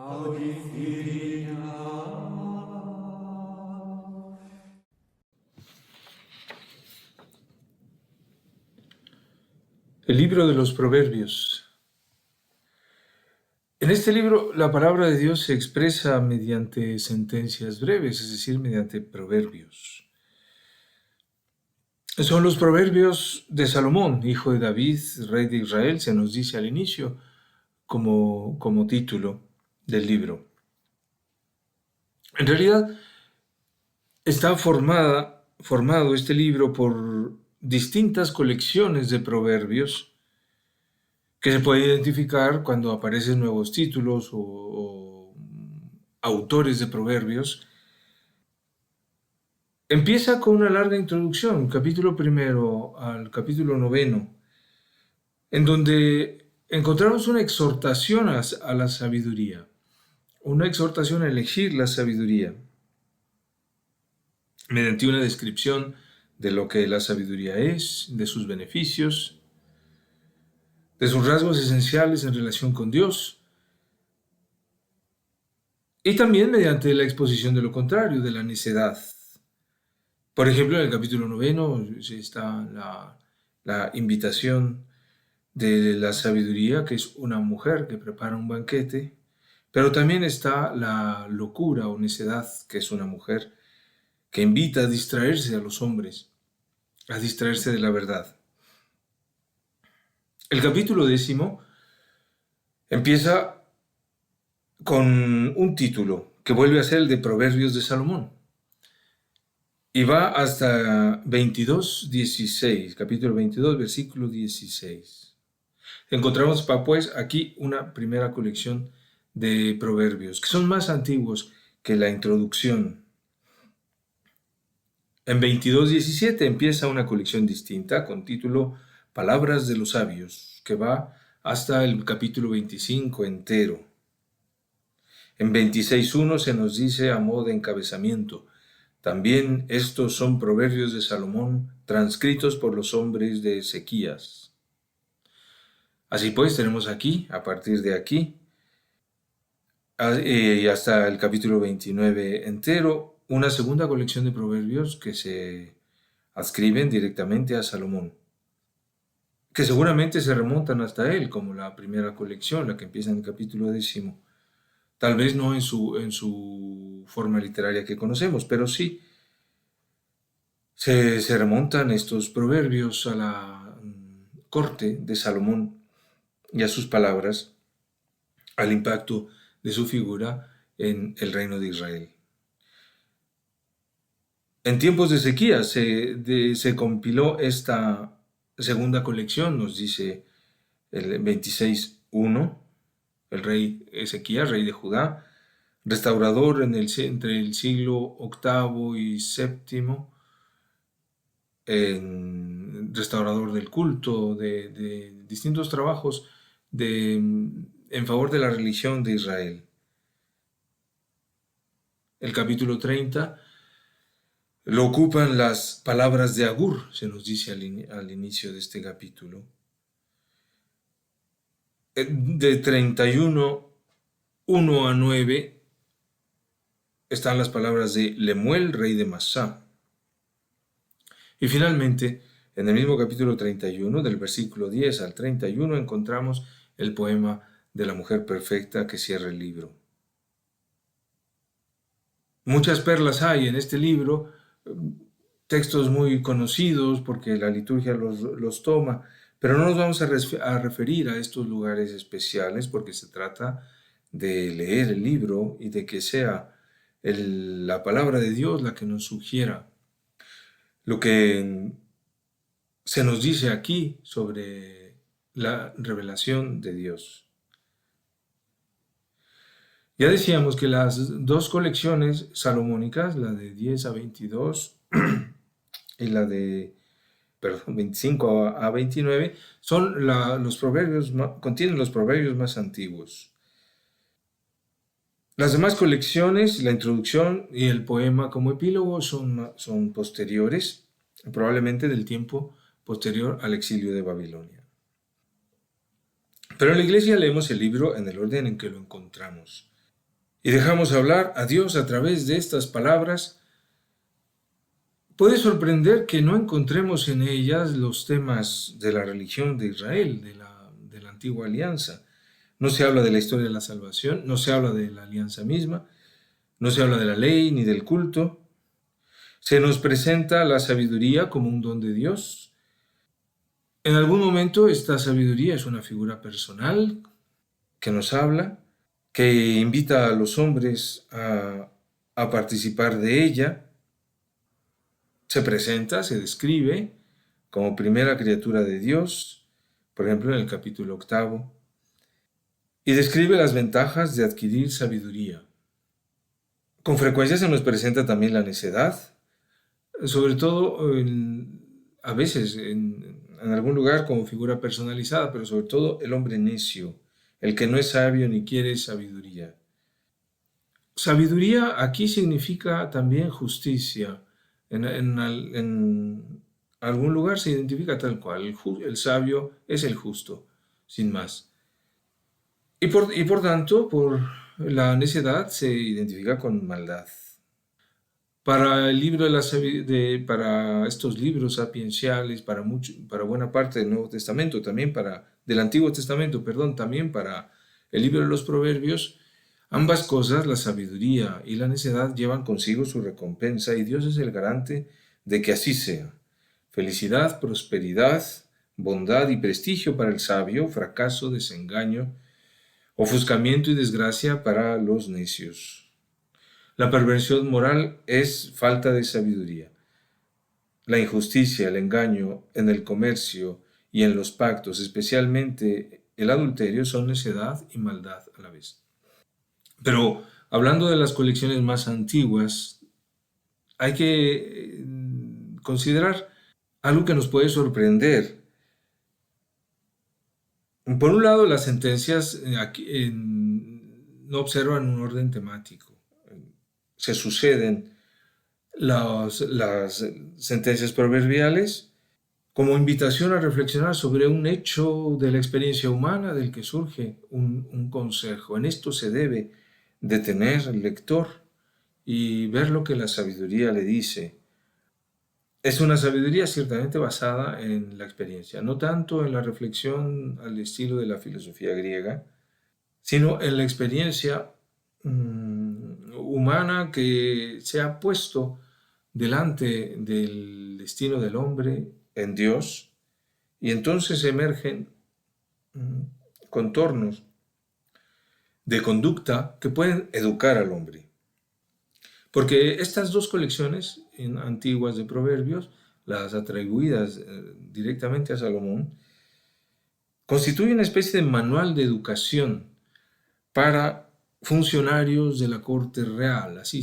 audifiria. El libro de los Proverbios. En este libro la palabra de Dios se expresa mediante sentencias breves, es decir, mediante proverbios. Son los proverbios de Salomón, hijo de David, rey de Israel, se nos dice al inicio como título del libro. En realidad está formado este libro por distintas colecciones de proverbios que se puede identificar cuando aparecen nuevos títulos o autores de proverbios. Empieza con una larga introducción, capítulo 1 al capítulo 9, en donde encontramos una exhortación a la sabiduría, una exhortación a elegir la sabiduría, mediante una descripción de lo que la sabiduría es, de sus beneficios, de sus rasgos esenciales en relación con Dios, y también mediante la exposición de lo contrario, de la necedad. Por ejemplo, en el capítulo 9 está la invitación de la sabiduría, que es una mujer que prepara un banquete, pero también está la locura o necedad, que es una mujer que invita a distraerse a los hombres, a distraerse de la verdad. El capítulo 10 empieza con un título que vuelve a ser el de Proverbios de Salomón y va hasta 22:16, capítulo 22, versículo 16. Encontramos pues aquí una primera colección de proverbios que son más antiguos que la introducción. En 22:17 empieza una colección distinta con título Palabras de los sabios, que va hasta el capítulo 25 entero. En 26:1 se nos dice a modo de encabezamiento: también estos son proverbios de Salomón, transcritos por los hombres de Ezequías. Así pues, tenemos aquí, a partir de aquí, y hasta el capítulo 29 entero, una segunda colección de proverbios que se adscriben directamente a Salomón, que seguramente se remontan hasta él, como la primera colección, la que empieza en el capítulo 10. Tal vez no en su forma literaria que conocemos, pero sí se remontan estos proverbios a la corte de Salomón y a sus palabras, al impacto de su figura en el reino de Israel. En tiempos de Ezequías se compiló esta segunda colección, nos dice el 26:1, el rey Ezequías, rey de Judá, restaurador entre el siglo VIII y VII, restaurador del culto, de distintos trabajos en favor de la religión de Israel. El capítulo 30 lo ocupan las palabras de Agur, se nos dice al inicio de este capítulo. De 31:1 a 9 están las palabras de Lemuel, rey de Masá. Y finalmente, en el mismo capítulo 31, del versículo 10 al 31, encontramos el poema de la mujer perfecta que cierra el libro. Muchas perlas hay en este libro, textos muy conocidos porque la liturgia los toma, pero no nos vamos a referir a estos lugares especiales porque se trata de leer el libro y de que sea la palabra de Dios la que nos sugiera lo que se nos dice aquí sobre la revelación de Dios. Ya decíamos que las dos colecciones salomónicas, la de 10 a 22 y la de 25 a 29, contienen los proverbios más antiguos. Las demás colecciones, la introducción y el poema como epílogo son posteriores, probablemente del tiempo posterior al exilio de Babilonia. Pero en la iglesia leemos el libro en el orden en que lo encontramos. y dejamos hablar a Dios a través de estas palabras, puede sorprender que no encontremos en ellas los temas de la religión de Israel, de la antigua alianza. No se habla de la historia de la salvación, no se habla de la alianza misma, no se habla de la ley ni del culto. Se nos presenta la sabiduría como un don de Dios. En algún momento esta sabiduría es una figura personal que nos habla, que invita a los hombres a participar de ella. Se presenta, se describe como primera criatura de Dios, por ejemplo en el capítulo 8, y describe las ventajas de adquirir sabiduría. Con frecuencia se nos presenta también la necedad, sobre todo a veces en algún lugar como figura personalizada, pero sobre todo el hombre necio, el que no es sabio ni quiere sabiduría. Sabiduría aquí significa también justicia. En algún lugar se identifica tal cual, el sabio es el justo, sin más. Y por tanto, por la necedad se identifica con maldad. Para el libro para estos libros sapienciales, para buena parte del Nuevo Testamento, del Antiguo Testamento, perdón, también para el libro de los Proverbios, ambas cosas, la sabiduría y la necedad, llevan consigo su recompensa y Dios es el garante de que así sea. Felicidad, prosperidad, bondad y prestigio para el sabio, fracaso, desengaño, ofuscamiento y desgracia para los necios. La perversión moral es falta de sabiduría. La injusticia, el engaño en el comercio y en los pactos, especialmente el adulterio, son necedad y maldad a la vez. Pero hablando de las colecciones más antiguas, hay que considerar algo que nos puede sorprender. Por un lado, las sentencias no observan un orden temático. Se suceden las sentencias proverbiales como invitación a reflexionar sobre un hecho de la experiencia humana del que surge un consejo. En esto se debe detener el lector y ver lo que la sabiduría le dice. Es una sabiduría ciertamente basada en la experiencia, no tanto en la reflexión al estilo de la filosofía griega, sino en la experiencia humana que se ha puesto delante del destino del hombre en Dios, y entonces emergen contornos de conducta que pueden educar al hombre. Porque estas dos colecciones antiguas de proverbios, las atribuidas directamente a Salomón, constituyen una especie de manual de educación para funcionarios de la corte real. Así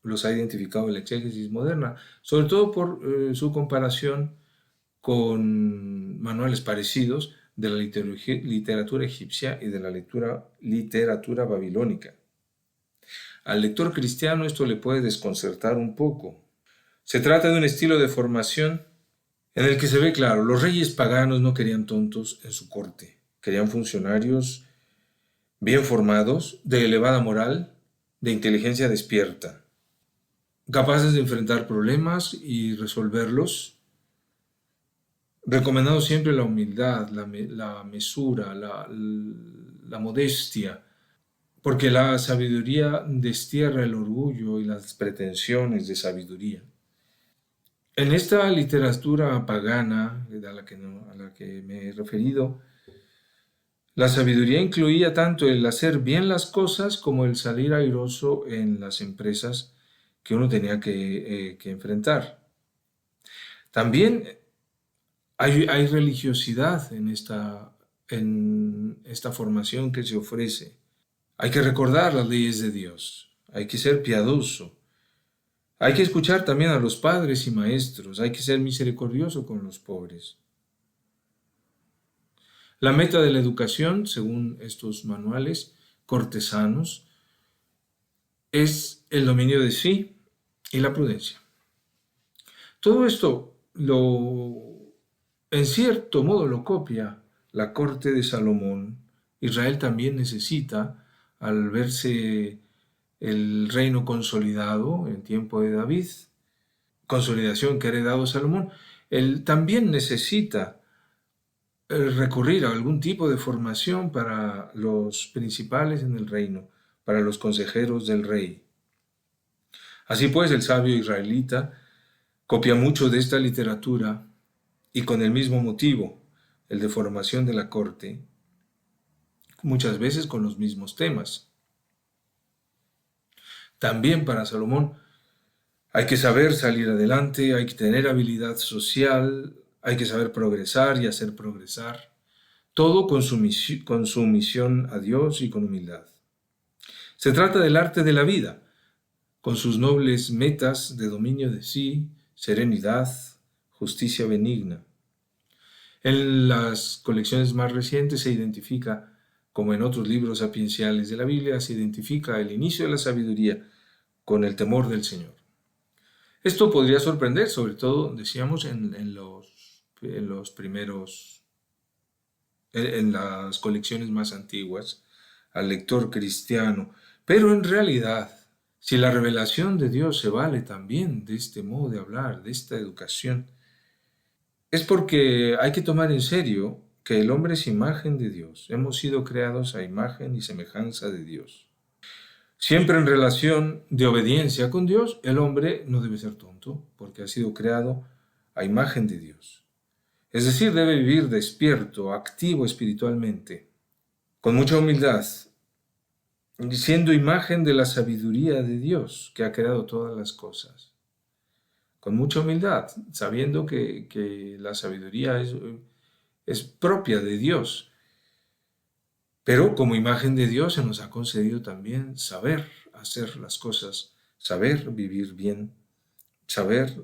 los ha identificado la exégesis moderna, sobre todo por su comparación con manuales parecidos de la literatura egipcia y de la literatura babilónica. Al lector cristiano esto le puede desconcertar un poco. Se trata de un estilo de formación en el que se ve claro, los reyes paganos no querían tontos en su corte, querían funcionarios bien formados, de elevada moral, de inteligencia despierta, capaces de enfrentar problemas y resolverlos, recomendando siempre la humildad, la mesura, la modestia, porque la sabiduría destierra el orgullo y las pretensiones de sabiduría. En esta literatura pagana a la que me he referido, la sabiduría incluía tanto el hacer bien las cosas como el salir airoso en las empresas que uno tenía que enfrentar. También hay religiosidad en esta formación que se ofrece. Hay que recordar las leyes de Dios, hay que ser piadoso, hay que escuchar también a los padres y maestros, hay que ser misericordioso con los pobres. La meta de la educación, según estos manuales cortesanos, es el dominio de sí y la prudencia. Todo esto en cierto modo lo copia la corte de Salomón. Israel también necesita al verse el reino consolidado en tiempo de David, consolidación que ha heredado Salomón, él también necesita recurrir a algún tipo de formación para los principales en el reino, para los consejeros del rey. Así pues, el sabio israelita copia mucho de esta literatura y con el mismo motivo, el de formación de la corte, muchas veces con los mismos temas. También para Salomón hay que saber salir adelante, hay que tener habilidad social, hay que saber progresar y hacer progresar, todo con su misión a Dios y con humildad. Se trata del arte de la vida, con sus nobles metas de dominio de sí, serenidad, justicia benigna. En las colecciones más recientes se identifica, como en otros libros sapienciales de la Biblia, se identifica el inicio de la sabiduría con el temor del Señor. Esto podría sorprender, sobre todo, decíamos, en los primeros, en las colecciones más antiguas, al lector cristiano. Pero en realidad, si la revelación de Dios se vale también de este modo de hablar, de esta educación, es porque hay que tomar en serio que el hombre es imagen de Dios. Hemos sido creados a imagen y semejanza de Dios. Siempre en relación de obediencia con Dios, el hombre no debe ser tonto, porque ha sido creado a imagen de Dios. Es decir, debe vivir despierto, activo espiritualmente, con mucha humildad, siendo imagen de la sabiduría de Dios, que ha creado todas las cosas. Con mucha humildad, sabiendo que la sabiduría es propia de Dios. Pero como imagen de Dios se nos ha concedido también saber hacer las cosas, saber vivir bien, saber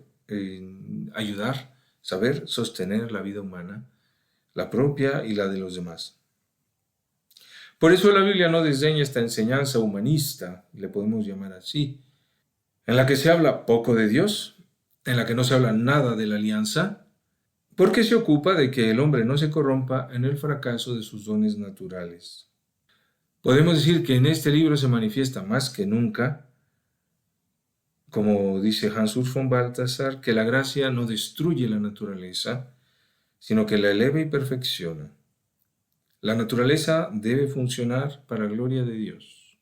ayudar, saber sostener la vida humana, la propia y la de los demás. Por eso la Biblia no desdeña esta enseñanza humanista, le podemos llamar así, en la que se habla poco de Dios, en la que no se habla nada de la alianza, porque se ocupa de que el hombre no se corrompa en el fracaso de sus dones naturales. Podemos decir que en este libro se manifiesta más que nunca, como dice Hans Urs von Balthasar, que la gracia no destruye la naturaleza, sino que la eleva y perfecciona. La naturaleza debe funcionar para la gloria de Dios.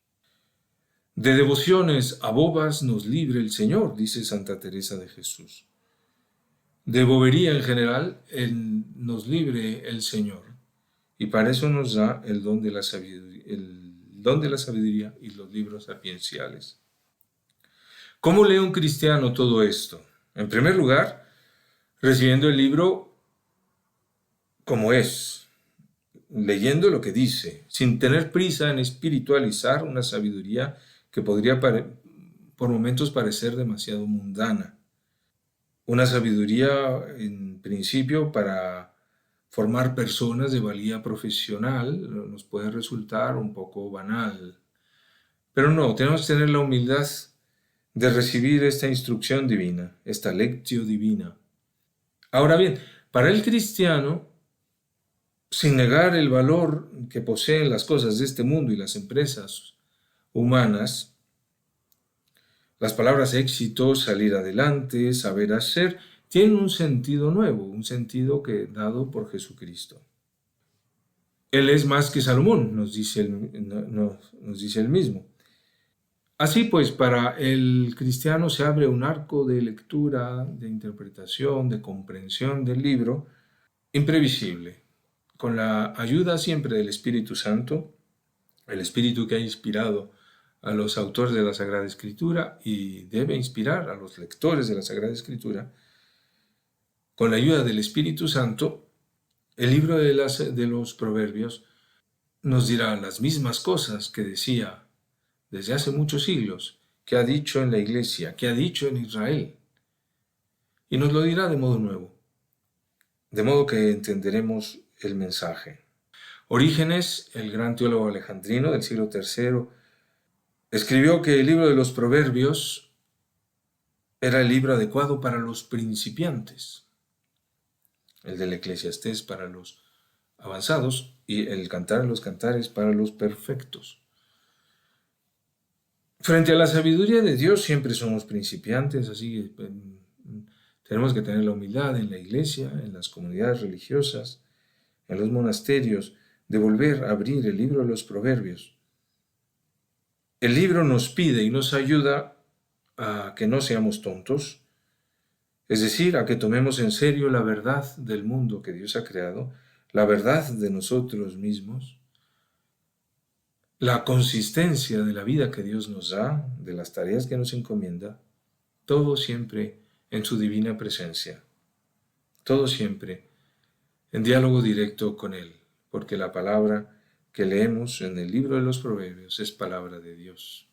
De devociones a bobas nos libre el Señor, dice Santa Teresa de Jesús. De bobería en general nos libre el Señor. Y para eso nos da el don de la sabiduría y los libros sapienciales. ¿Cómo lee un cristiano todo esto? En primer lugar, recibiendo el libro como es, leyendo lo que dice, sin tener prisa en espiritualizar una sabiduría que podría por momentos parecer demasiado mundana. Una sabiduría, en principio, para formar personas de valía profesional nos puede resultar un poco banal. Pero no, tenemos que tener la humildad de recibir esta instrucción divina, esta lectio divina. Ahora bien, para el cristiano, sin negar el valor que poseen las cosas de este mundo y las empresas humanas, las palabras éxito, salir adelante, saber hacer, tienen un sentido nuevo, un sentido dado por Jesucristo. Él es más que Salomón, nos dice él mismo. Así pues, para el cristiano se abre un arco de lectura, de interpretación, de comprensión del libro, imprevisible, con la ayuda siempre del Espíritu Santo, el Espíritu que ha inspirado a los autores de la Sagrada Escritura y debe inspirar a los lectores de la Sagrada Escritura. Con la ayuda del Espíritu Santo, el libro de los Proverbios nos dirá las mismas cosas que decía desde hace muchos siglos, que ha dicho en la Iglesia, que ha dicho en Israel. Y nos lo dirá de modo nuevo, de modo que entenderemos el mensaje. Orígenes, el gran teólogo alejandrino del siglo III, escribió que el libro de los Proverbios era el libro adecuado para los principiantes, el del Eclesiastés para los avanzados y el Cantar de los Cantares para los perfectos. Frente a la sabiduría de Dios siempre somos principiantes, así que tenemos que tener la humildad en la iglesia, en las comunidades religiosas, en los monasterios, de volver a abrir el libro de los Proverbios. El libro nos pide y nos ayuda a que no seamos tontos, es decir, a que tomemos en serio la verdad del mundo que Dios ha creado, la verdad de nosotros mismos, la consistencia de la vida que Dios nos da, de las tareas que nos encomienda, todo siempre en su divina presencia, todo siempre en diálogo directo con Él, porque la palabra que leemos en el libro de los Proverbios es palabra de Dios.